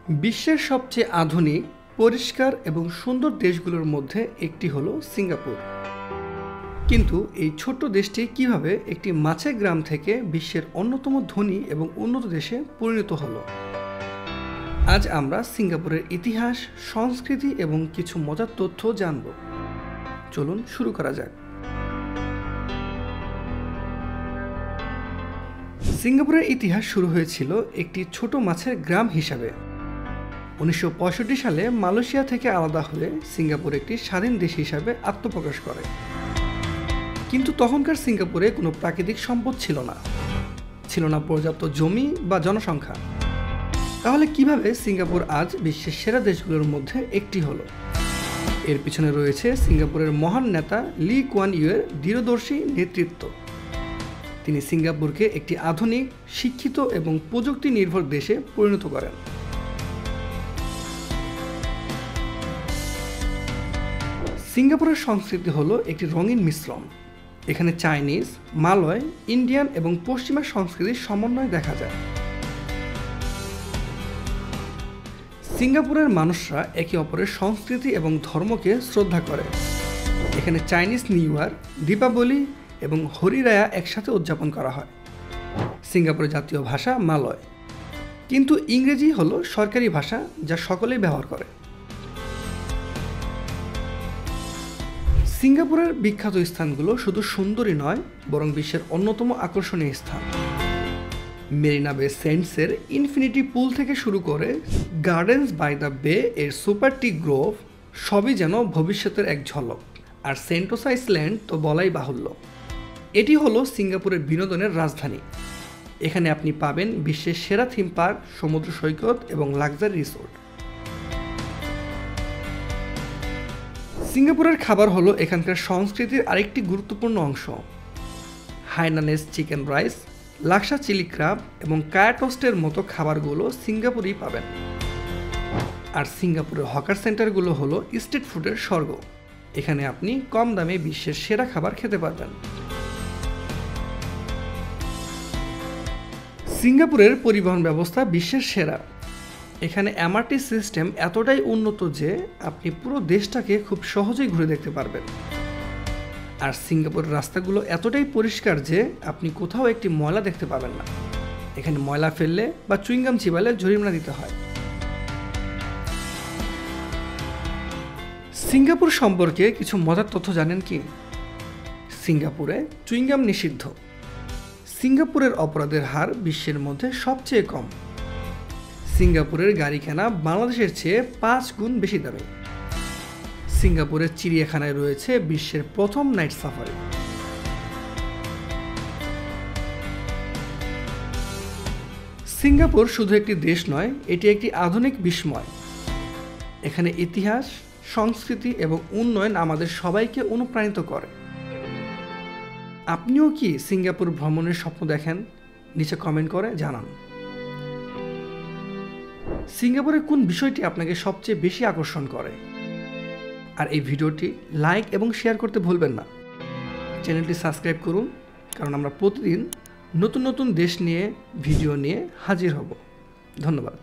বিশ্বের সবচেয়ে আধুনিক, পরিষ্কার এবং সুন্দর দেশগুলোর মধ্যে একটি হলো সিঙ্গাপুর। কিন্তু এই ছোট্ট দেশটি কিভাবে একটি মাছের গ্রাম থেকে বিশ্বের অন্যতম ধনী এবং উন্নত দেশে পরিণত হলো? আজ আমরা সিঙ্গাপুরের ইতিহাস, সংস্কৃতি এবং কিছু মজার তথ্য জানব। চলুন শুরু করা যাক। সিঙ্গাপুরের ইতিহাস শুরু হয়েছিল একটি ছোট মাছের গ্রাম হিসাবে। 1965 সালে মালয়েশিয়া থেকে আলাদা হয়ে সিঙ্গাপুর একটি স্বাধীন দেশ হিসাবে আত্মপ্রকাশ করে। কিন্তু তখনকার সিঙ্গাপুরে কোনো প্রাকৃতিক সম্পদ ছিল না পর্যাপ্ত জমি বা জনসংখ্যা। তাহলে কিভাবে সিঙ্গাপুর আজ বিশ্বের সেরা দেশগুলোর মধ্যে একটি হলো? এর পিছনে রয়েছে সিঙ্গাপুরের মহান নেতা লি কুয়ান ইউয়ের দূরদর্শী নেতৃত্ব। তিনি সিঙ্গাপুরকে একটি আধুনিক, শিক্ষিত এবং প্রযুক্তি নির্ভর দেশে পরিণত করেন। সিঙ্গাপুরের সংস্কৃতি হলো একটি রঙিন মিশ্রণ। এখানে চাইনিজ, মালয়, ইন্ডিয়ান এবং পশ্চিমা সংস্কৃতির সমন্বয় দেখা যায়। সিঙ্গাপুরের মানুষরা একে অপরের সংস্কৃতি এবং ধর্মকে শ্রদ্ধা করে। এখানে চাইনিজ নিউ ইয়ার, দীপাবলি এবং হরিরায়া একসাথে উদযাপন করা হয়। সিঙ্গাপুরের জাতীয় ভাষা মালয়, কিন্তু ইংরেজি হলো সরকারি ভাষা যা সকলেই ব্যবহার করে। সিঙ্গাপুরের বিখ্যাত স্থানগুলো শুধু সুন্দরই নয়, বরং বিশ্বের অন্যতম আকর্ষণীয় স্থান। মেরিনা বে সেন্টসের ইনফিনিটি পুল থেকে শুরু করে গার্ডেন্স বাই দ্য বে এর সুপার টি গ্রোভ সবই যেন ভবিষ্যতের এক ঝলক। আর সেন্টোসা আইল্যান্ড তো বলাই বাহুল্য। এটি হলো সিঙ্গাপুরের বিনোদনের রাজধানী। এখানে আপনি পাবেন বিশ্বের সেরা থিম পার্ক, সমুদ্র সৈকত এবং লাক্সারি রিসোর্ট। সিঙ্গাপুরের খাবার হলো এখানকার সংস্কৃতির আরেকটি গুরুত্বপূর্ণ অংশ। Hainanese chicken rice, laksa chili crab এবং কায়া টোস্টের মতো খাবারগুলো সিঙ্গাপুরেই পাবেন। আর সিঙ্গাপুরের হকার সেন্টারগুলো হলো স্ট্রিট ফুডের স্বর্গ। এখানে আপনি কম দামে বিশ্বের সেরা খাবার খেতে পারবেন। সিঙ্গাপুরের পরিবহন ব্যবস্থা বিশ্বের সেরা। এখানে এমআরটি সিস্টেম এতটাই উন্নত যে আপনি পুরো দেশটাকে খুব সহজেই ঘুরে দেখতে পারবেন। আর সিঙ্গাপুরের রাস্তাগুলো এতটাই পরিষ্কার যে আপনি কোথাও একটি ময়লা দেখতে পাবেন না। এখানে ময়লা ফেললে বা চুইংগাম চিবালে জরিমানা দিতে হয়। সিঙ্গাপুর সম্পর্কে কিছু মজার তথ্য জানেন কি? সিঙ্গাপুরে চুইংগাম নিষিদ্ধ। সিঙ্গাপুরের অপরাধের হার বিশ্বের মধ্যে সবচেয়ে কম। সিঙ্গাপুরের গাড়ি কেনা বাংলাদেশের চেয়ে 5 গুণ বেশি দামি। সিঙ্গাপুরের চিড়িয়াখানায় রয়েছে বিশ্বের প্রথম নাইট সাফারি। সিঙ্গাপুর শুধু একটি দেশ নয়, এটি একটি আধুনিক বিস্ময়। এখানে ইতিহাস, সংস্কৃতি এবং উন্নয়ন আমাদের সবাইকে অনুপ্রাণিত করে। আপনিও কি সিঙ্গাপুর ভ্রমণের স্বপ্ন দেখেন? নিচে কমেন্ট করে জানান। সিঙ্গাপুরের কোন বিষয়টি আপনাকে সবচেয়ে বেশি আকর্ষণ করে? আর এই ভিডিওটি লাইক এবং শেয়ার করতে ভুলবেন না। চ্যানেলটি সাবস্ক্রাইব করুন, কারণ আমরা প্রতিদিন নতুন নতুন দেশ নিয়ে ভিডিও নিয়ে হাজির হব। ধন্যবাদ।